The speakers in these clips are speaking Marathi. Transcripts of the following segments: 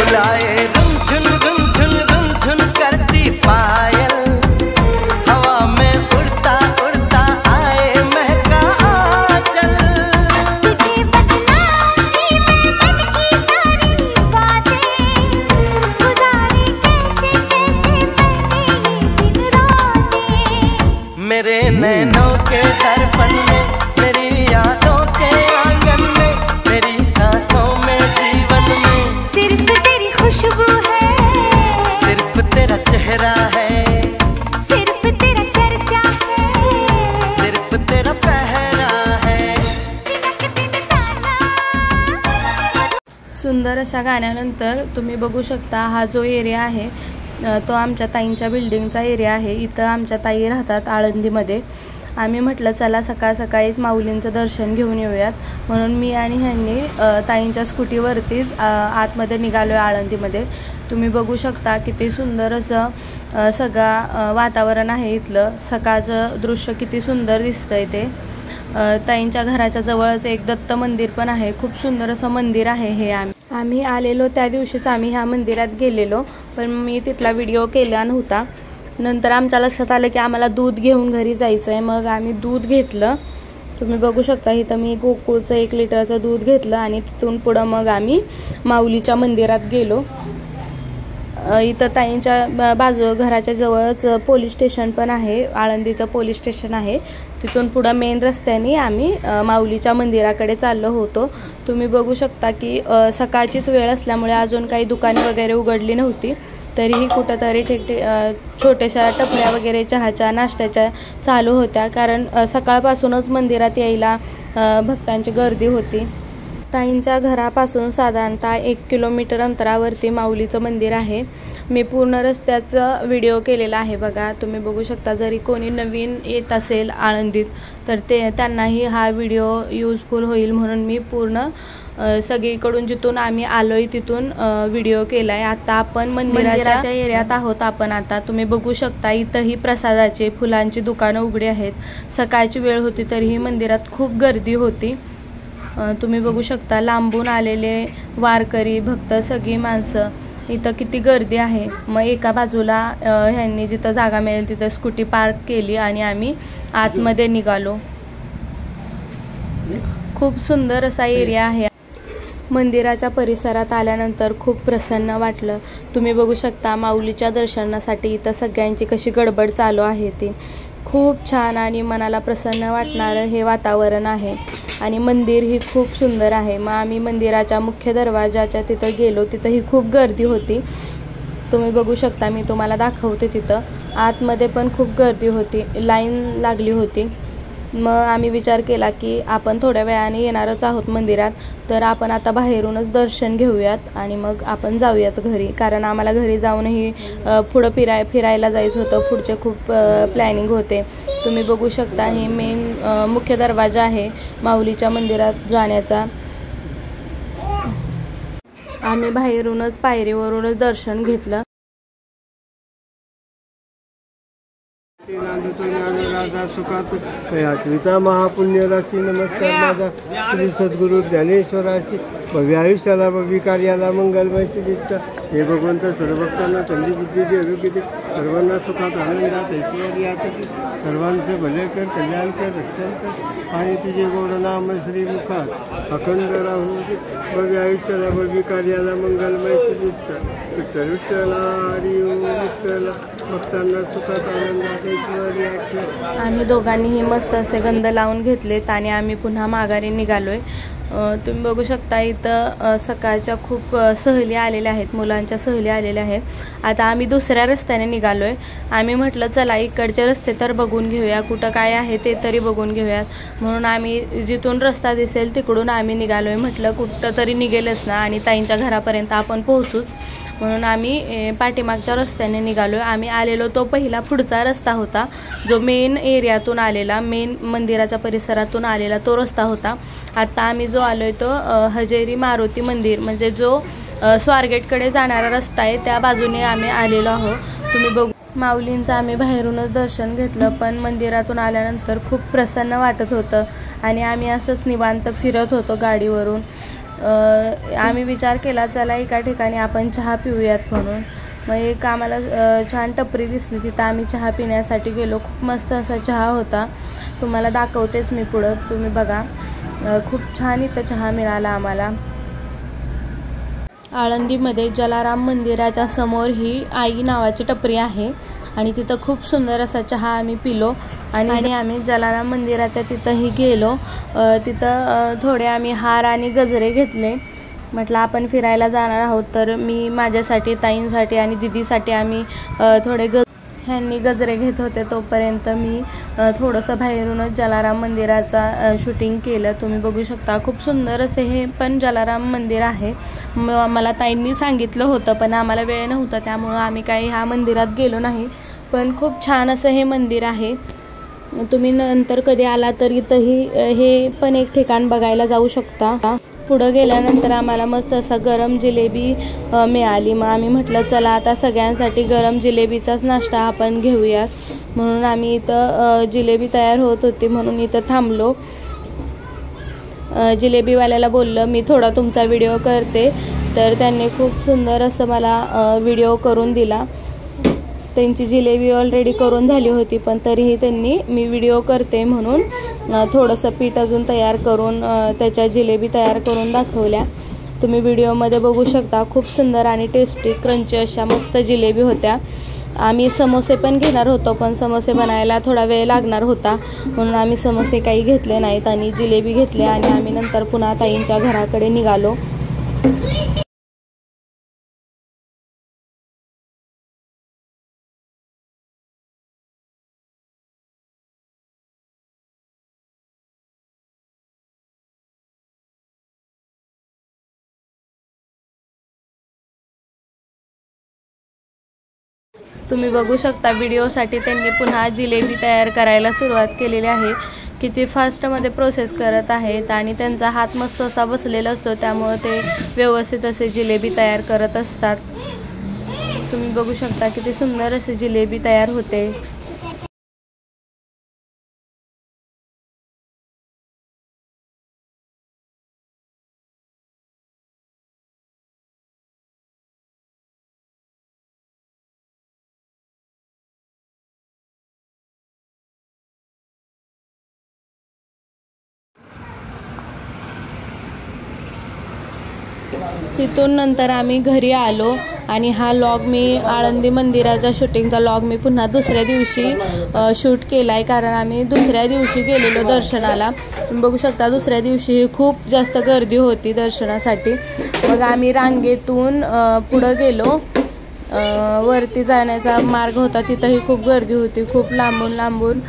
बुलाए रुमझुन रुमझुन रुमझुन करती पायल, हवा में उड़ता उड़ता आए महका आंचल। तुझे बतलाऊंगी मैं मन की सारी बातें, गुजारी कैसे कैसे मैंने ये दिन रातें। मेरे नैनों के दर्पण में, मेरी यादों के आंगन में, मेरी सांसों में, जीवन में सिर्फ तेरी खुशबू है, सिर्फ तेरा चेहरा है, सिर्फ तेरा चर्चा है, सिर्फ तेरा पहरा है। सुंदर अशा गाण्यानंतर तुम्ही बघू शकता हा जो एरिया आहे तो आमच्या ताईंच्या बिल्डिंगचा एरिया आहे। इथं आमच्या ताई राहतात आळंदीमध्ये। आम्ही म्हटलं चला सकाळ सकाळीच माऊलींचं दर्शन घेऊन येऊयात, म्हणून मी आणि ह्यांनी ताईंच्या स्कूटीवरतीच आतमध्ये निघालो आहे आळंदीमध्ये। तुम्ही बघू शकता किती सुंदर असं सगळं वातावरण आहे इथलं। सकाळचं दृश्य किती सुंदर दिसतंय ते। ताईंच्या घराच्या जवळच एक दत्त मंदिर पण आहे, खूप सुंदर असं मंदिर आहे हे। आम्ही आलेलो त्या दिवशीच आम्ही ह्या मंदिरात गेलेलो, पण मी तिथला व्हिडिओ केला नव्हता। नंतर आमच्या लक्षात आलं की आम्हाला दूध घेऊन घरी जायचं आहे, मग आम्ही दूध घेतलं। तुम्ही बघू शकता इथं मी गोकुळचं 1 लिटरचं दूध घेतलं आणि तिथून पुढं मग आम्ही माऊलीच्या मंदिरात गेलो। इथं ताईंच्या घराच्या जवळच पोलीस स्टेशन पण आहे, आळंदीचं पोलीस स्टेशन आहे। तिथून पुढं मेन रस्त्याने आम्ही माऊलीच्या मंदिराकडे चाललो होतो। तुम्ही बघू शकता की सकाळचीच वेळ असल्यामुळे अजून काही दुकाने वगैरे उघडली नव्हती, तरीही कुठंतरी छोट्याशा टपऱ्या वगैरे चहाच्या नाश्त्याच्या चालू होत्या, कारण सकाळपासूनच मंदिरात यायला भक्तांची गर्दी होती। ताईंच्या घरापासून साधारणतः 1 किलोमीटर अंतरावरती माऊलीचं मंदिर आहे। मी पूर्ण रस्त्याचा व्हिडिओ केलेला आहे बघा, तुम्ही बघू शकता। जरी कोणी नवीन येत असेल आळंदीत तर त्यांनाही हा व्हिडिओ यूजफुल होईल म्हणून मी पूर्ण सगळीकडून जिथून आम्ही आलोय तिथून व्हिडिओ केलाय। आता आपण मंदिराच्या एरियात आहोत आपण आता। तुम्ही बघू शकता इथंही प्रसादाचे फुलांची दुकानं उघडी आहेत। सकाळची वेळ होती तरीही मंदिरात खूप गर्दी होती। तुम्ही बघू शकता लांबून आलेले वारकरी भक्त सगळी माणसं, इथं किती गर्दी आहे। मग एका बाजूला ह्यांनी जिथं जागा मिळेल तिथं स्कूटी पार्क केली आणि आम्ही आतमध्ये निघालो। खूप सुंदर असा एरिया आहे। मंदिराच्या परिसरात आल्यानंतर खूप प्रसन्न वाटलं। तुम्ही बघू शकता माऊलीच्या दर्शनासाठी इथं सगळ्यांची कशी गडबड चालू आहे ती। खूप छान आणि मनाला प्रसन्न वाटणारं हे वातावरण आहे आणि मंदिर ही खूप सुंदर आहे। मग आम्ही मंदिराच्या मुख्य दरवाजाच्या तिथं गेलो, तिथंही खूप गर्दी होती। तुम्ही बघू शकता, मी तुम्हाला दाखवते। तिथं आतमध्ये पण खूप गर्दी होती, लाईन लागली होती। मग आम्ही विचार केला की आपण थोड्या वेळाने येणारच आहोत मंदिरात, तर आपण आता बाहेरूनच दर्शन घेऊयात आणि मग आपण जाऊयात घरी, कारण आम्हाला घरी जाऊनही पुढं फिरायला जायचं होतं। पुढचे खूप प्लॅनिंग होते। तुम्ही बघू शकता हे मेन मुख्य दरवाजा आहे माऊलीच्या मंदिरात जाण्याचा। आम्ही बाहेरूनच पायरीवरूनच दर्शन घेतलं। राधा सुखात आठवीचा महापुण्य राशी नमस्कार माझा श्री सद्गुरु ज्ञानेश्वराची भव्य आयुष्याला भव्य कार्याला मंगलमय सिद्धीचा हे भगवंत सर्वभक्तांना संधी बुद्धी दे, आरोग्य दे, सर्वांना सुखात आनंदात ऐश्वर्यात सर्वांचे भले कर, कल्याण कर, रक्षण कर आणि तुझे गोड नाम श्री मुखात अखंड राहू दे। भव्य आयुष्याला भव्य कार्याला मंगलमय सिद्धीचा विठ्ठल विठ्ठला हरी ओम विठ्ठला भक्तांना सुखात आनंदात ऐश्वर्यात। आम्ही दोघांनीही मस्त असे गंध लावून घेतलेत आणि आम्ही पुन्हा माघारी निघालोय। तुम्ही बघू शकता इथं सकाळच्या खूप सहली आलेल्या आहेत, मुलांच्या सहली आलेल्या आहेत। आता आम्ही दुसऱ्या रस्त्याने निघालोय। आम्ही म्हटलं चला इकडचे रस्ते तर बघून घेऊया, कुठं काय आहे ते तरी बघून घेऊयात, म्हणून आम्ही जिथून रस्ता दिसेल तिकडून आम्ही निघालोय। म्हटलं कुठं तरी निघेलच ना आणि ताईंच्या घरापर्यंत आपण पोहोचूच, म्हणून आम्ही पाठीमागच्या रस्त्याने निघालोय। आम्ही आलेलो तो पहिला पुढचा रस्ता होता, जो मेन एरियातून आलेला, मेन मंदिराच्या परिसरातून आलेला तो रस्ता होता। आता आम्ही जो आलोय तो हजेरी मारुती मंदिर म्हणजे जो स्वारगेटकडे जाणारा रस्ता आहे त्या बाजूने आम्ही आलेलो आहोत। तुम्ही बघू माऊलींचं आम्ही बाहेरूनच दर्शन घेतलं, पण मंदिरातून आल्यानंतर खूप प्रसन्न वाटत होतं आणि आम्ही असंच निवांत फिरत होतो गाडीवरून। आम्ही विचार केला चला एका ठिकाणी आपण चहा पिऊयात म्हणून. मग एक आम्हाला छान टपरी दिसली, तिथं आम्ही चहा पिण्यासाठी गेलो. खूप मस्त असा चहा होता, तुम्हाला दाखवतेच मी पुढं, तुम्ही बघा. खूप छान इथं चहा मिळाला आम्हाला. आळंदीमध्ये जलाराम मंदिराच्या समोर ही आई नावाची टपरी आहे आणि तिथं खूप सुंदर असा चहा आम्ही पिलो. आणि आम्ही जलाराम मंदिराच्या तिथंही गेलो. तिथं थोडे आम्ही हार आणि गजरे घेतले. म्हटलं आपण फिरायला जाणार आहोत तर मी माझ्यासाठी, ताईंसाठी आणि दिदीसाठी आम्ही थोडे ह्यांनी गजरे घेत होते. तोपर्यंत मी थोडंसं बाहेरूनच जलाराम मंदिराचा शूटिंग केलं. तुम्ही बघू शकता खूप सुंदर असे हे पण जलाराम मंदिर आहे. मला ताईंनी सांगितलं होतं पण आम्हाला वेळ नव्हता, त्यामुळं आम्ही काही ह्या मंदिरात गेलो नाही. पण खूप छान असं हे मंदिर आहे. तुम्ही नंतर कधी आला तर इथंही हे पण एक ठिकाण बघायला जाऊ शकता. पुढं गेल्यानंतर आम्हाला मस्त असा गरम जिलेबी मिळाली. मग आम्ही म्हटलं चला आता सगळ्यांसाठी गरम जिलेबीचाच नाश्ता आपण घेऊयात, म्हणून आम्ही इथं जिलेबी तयार होत होती म्हणून इथं थांबलो. जिलेबीवाल्याला बोललं मी थोडा तुमचा व्हिडिओ करते, तर त्यांनी खूप सुंदर असं मला व्हिडिओ करून दिला. त्यांची जिलेबी ऑलरेडी करून झाली होती, पण तरीही त्यांनी मी व्हिडिओ करते म्हणून थोडंसं पीठ अजून तयार करून त्याच्या जिलेबी तयार करून दाखवल्या. तुम्ही व्हिडिओमध्ये बघू शकता. खूप सुंदर आणि टेस्टी क्रंची अशा मस्त जिलेबी होत्या. आम्ही समोसे पण घेणार होतो, पण समोसे बनायला थोडा वेळ लागणार होता म्हणून आम्ही समोसे काही घेतले नाहीत आणि जिलेबी घेतले आणि आम्ही नंतर पुन्हा ताईंच्या घराकडे निघालो. तुम्ही बघू शकता व्हिडिओसाठी त्यांनी पुन्हा जिलेबी तयार करायला सुरुवात केलेली आहे. किती फास्टमध्ये प्रोसेस करत आहेत आणि त्यांचा हात मस्त असा बसलेला असतो, त्यामुळे ते व्यवस्थित असे जिलेबी तयार करत असतात. तुम्ही बघू शकता किती सुंदर असे जिलेबी तयार होते. तिथून नंतर आम्ही घरी आलो आणि हा लॉग मी आळंदी मंदिराचा शूटिंगचा लॉग मी पुन्हा दुसऱ्या दिवशी शूट केला आहे, कारण आम्ही दुसऱ्या दिवशी गेलेलो दर्शनाला. बघू शकता दुसऱ्या दिवशी खूप जास्त गर्दी होती दर्शनासाठी. मग आम्ही रांगेतून पुढं गेलो. वरती जाण्याचा मार्ग होता, तिथंही खूप गर्दी होती. खूप लांबून लांबून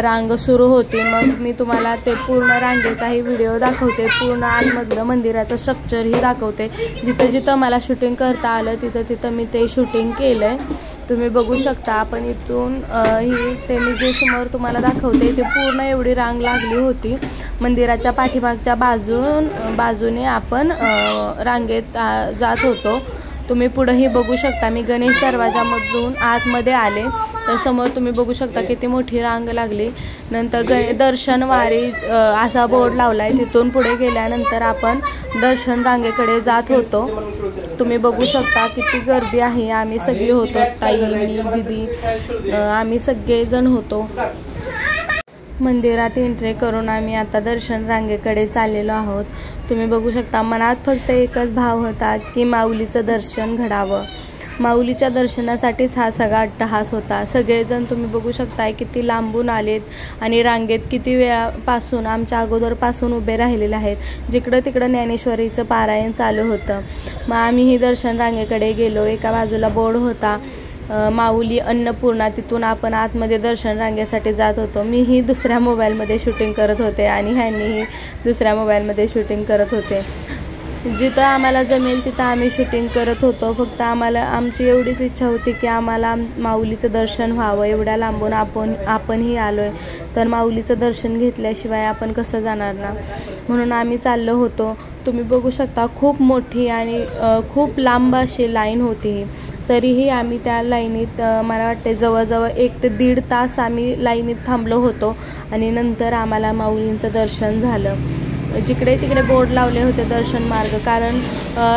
रांग सुरू होती. मग मी तुम्हाला ते पूर्ण रांगेचाही व्हिडिओ दाखवते, पूर्ण आतमधलं मंदिराचं स्ट्रक्चरही दाखवते. जिथं जिथं मला शूटिंग करता आलं तिथं तिथं मी ते शूटिंग केलं आहे. तुम्ही बघू शकता. आपण इथून ही ते मी जे समोर तुम्हाला दाखवते ते पूर्ण एवढी रांग लागली होती. मंदिराच्या पाठीमागच्या बाजूने आपण रांगेत जात होतो. तुम्ही पुढेही बघू शकता. मी गणेश दरवाजामधून आतमध्ये आले तर समोर तुम्ही बघू शकता किती मोठी रांग लागली. नंतर दर्शन वारी असा बोर्ड लावला आहे. तिथून पुढे गेल्यानंतर आपण दर्शन रांगेकडे जात होतो. तुम्ही बघू शकता किती गर्दी आहे. आम्ही सगळी होतो, ताई, मी, दीदी, आम्ही सगळेजण होतो. मंदिरात एंट्री करून आम्ही आता दर्शन रांगेकडे चाललेलो आहोत. तुम्ही बघू शकता. मनात फक्त एकच भाव होता की माऊलीचं दर्शन घडावं. माऊलीच्या दर्शनासाठीच हा सगळा अट्टहास होता. सगळेजण तुम्ही बघू शकताय किती लांबून आलेत आणि रांगेत किती वेळापासून आमच्या अगोदरपासून उभे राहिलेले आहेत. जिकडं तिकडं ज्ञानेश्वरीचं पारायण चालू होतं. मग आम्हीही दर्शन रांगेकडे गेलो. एका बाजूला बोर्ड होता माऊली अन्नपूर्णा, तिथून आपण आतमध्ये दर्शन रांगेसाठी जात होतो. मीही दुसऱ्या मोबाईलमध्ये शूटिंग करत होते आणि ह्यांनीही दुसऱ्या मोबाईलमध्ये शूटिंग करत होते. जिथं आम्हाला जमेल तिथं आम्ही शूटिंग करत होतो. फक्त आमची एवढीच इच्छा होती की आम्हाला माऊलीचं दर्शन व्हावं. एवढ्या लांबून आपणही आलो आहे तर माऊलीचं दर्शन घेतल्याशिवाय आपण कसं जाणार ना, म्हणून आम्ही चाललो होतो. तुम्ही बघू शकता खूप मोठी आणि खूप लांब अशी लाईन होती. तरीही आम्ही त्या लाईनीत मला वाटते जवळजवळ 1 ते 1.5 तास आम्ही लाईनीत थांबलो होतो आणि नंतर आम्हाला माऊलींचं दर्शन झालं. जिकडे तिकडे बोर्ड लावले होते दर्शन मार्ग, कारण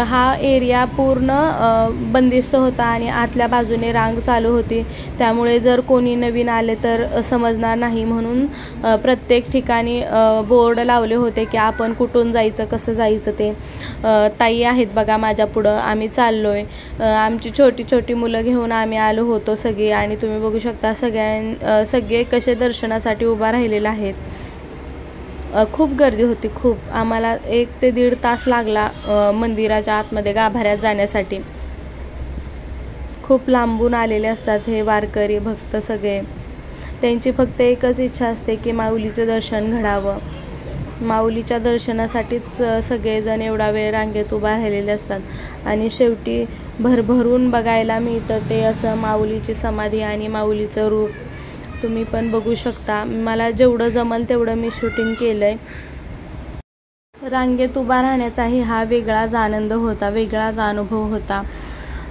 हा एरिया पूर्ण बंदिस्त होता आणि आतल्या बाजूने रांग चालू होती, त्यामुळे जर कोणी नवीन आले तर समजणार नाही, म्हणून प्रत्येक ठिकाणी बोर्ड लावले होते की आपण कुठून जायचं, कसं जायचं ते. ताई आहेत बघा माझ्या पुढं, आम्ही चाललो आहे. आमची छोटी छोटी मुलं घेऊन आम्ही आलो होतो सगळे, आणि तुम्ही बघू शकता सगळे कसे दर्शनासाठी उभा राहिलेले आहेत. खूप गर्दी होती, खूप. आम्हाला 1 ते 1.5 तास लागला मंदिराच्या आतमध्ये गाभाऱ्यात जाण्यासाठी. खूप लांबून आलेले असतात हे वारकरी भक्त सगळे. त्यांची फक्त एकच इच्छा असते की माऊलीचं दर्शन घडावं. माऊलीच्या दर्शनासाठीच सगळेजण एवढा वेळ रांगेत उभा राहिलेले असतात, आणि शेवटी भरभरून बघायला मिळतं ते असं माऊलीची समाधी आणि माऊलीचं रूप. तुम्ही पण बघू शकता. मला जेवढं जमल तेवढं मी शूटिंग केलं आहे. रांगेत उभा राहण्याचाही हा वेगळाच आनंद होता, वेगळाच अनुभव होता.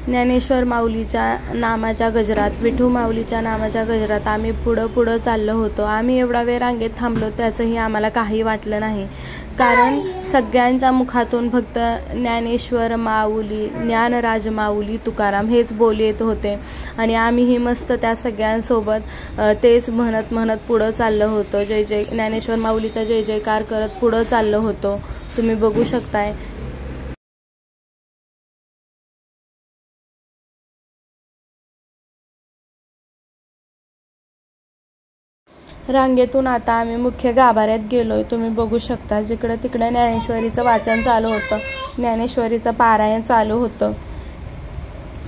ज्ञानेश्वर माऊलीच्या नामाच्या गजरात, विठू माऊलीच्या नामाच्या गजरात आम्ही पुढं चाललो होतो. आम्ही एवढा वेळ रांगेत थांबलो त्याचंही आम्हाला काही वाटलं नाही, कारण सगळ्यांच्या मुखातून फक्त ज्ञानेश्वर माऊली, ज्ञानराज माऊली तुकाराम हेच बोल येत होते, आणि आम्हीही मस्त त्या सगळ्यांसोबत तेच म्हणत पुढं चाललो होतो. जय जय ज्ञानेश्वर माऊलीचा जय जयकार करत पुढं चाललो होतो. तुम्ही बघू शकताय. रांगेतून आता आम्ही मुख्य गाभाऱ्यात गेलोय. तुम्ही बघू शकता जिकडं तिकडं ज्ञानेश्वरीचं वाचन चालू होतं, ज्ञानेश्वरीचं पारायण चालू होतं.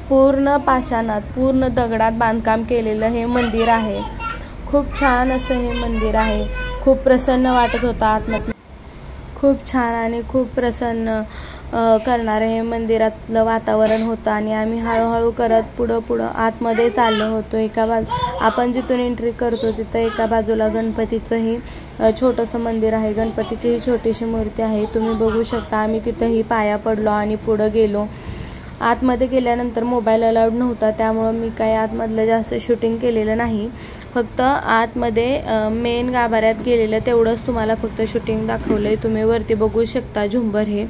पूर्ण पाषाणात, पूर्ण दगडात बांधकाम केलेलं हे मंदिर आहे. खूप छान असं हे मंदिर आहे. खूप प्रसन्न वाटत होतं आतमध्ये. खूप छान आणि खूप प्रसन्न करणारं हे मंदिरातलं वातावरण होतं, आणि आम्ही हळूहळू करत पुढं आतमध्ये चाललो होतो. आपण जिथून एंट्री करतो तिथं एका बाजूला गणपतीचंही छोटंसं मंदिर आहे, गणपतीची छोटीशी मूर्ती आहे. तुम्ही बघू शकता. आम्ही तिथंही पाया पडलो आणि पुढं गेलो. आतमध्ये गेल्यानंतर मोबाईल अलाउड नव्हता, त्यामुळं मी काही आतमधलं जास्त शूटिंग केलेलं नाही. फक्त आतमध्ये मेन गाभाऱ्यात गेलेलं तेवढंच तुम्हाला फक्त शूटिंग दाखवलं आहे. तुम्ही वरती बघू शकता झुंबर हे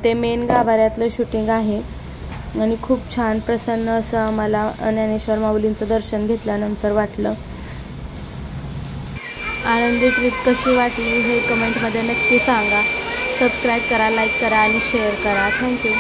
ते मेन गाभाऱ्यातलं शूटिंग आहे. आणि खूप छान प्रसन्न असं आम्हाला ज्ञानेश्वर माऊलींचं दर्शन घेतल्यानंतर वाटलं. आळंदी ट्रिप कशी वाटली हे कमेंटमध्ये नक्की सांगा. सबस्क्राईब करा, लाईक करा आणि शेअर करा. थँक्यू.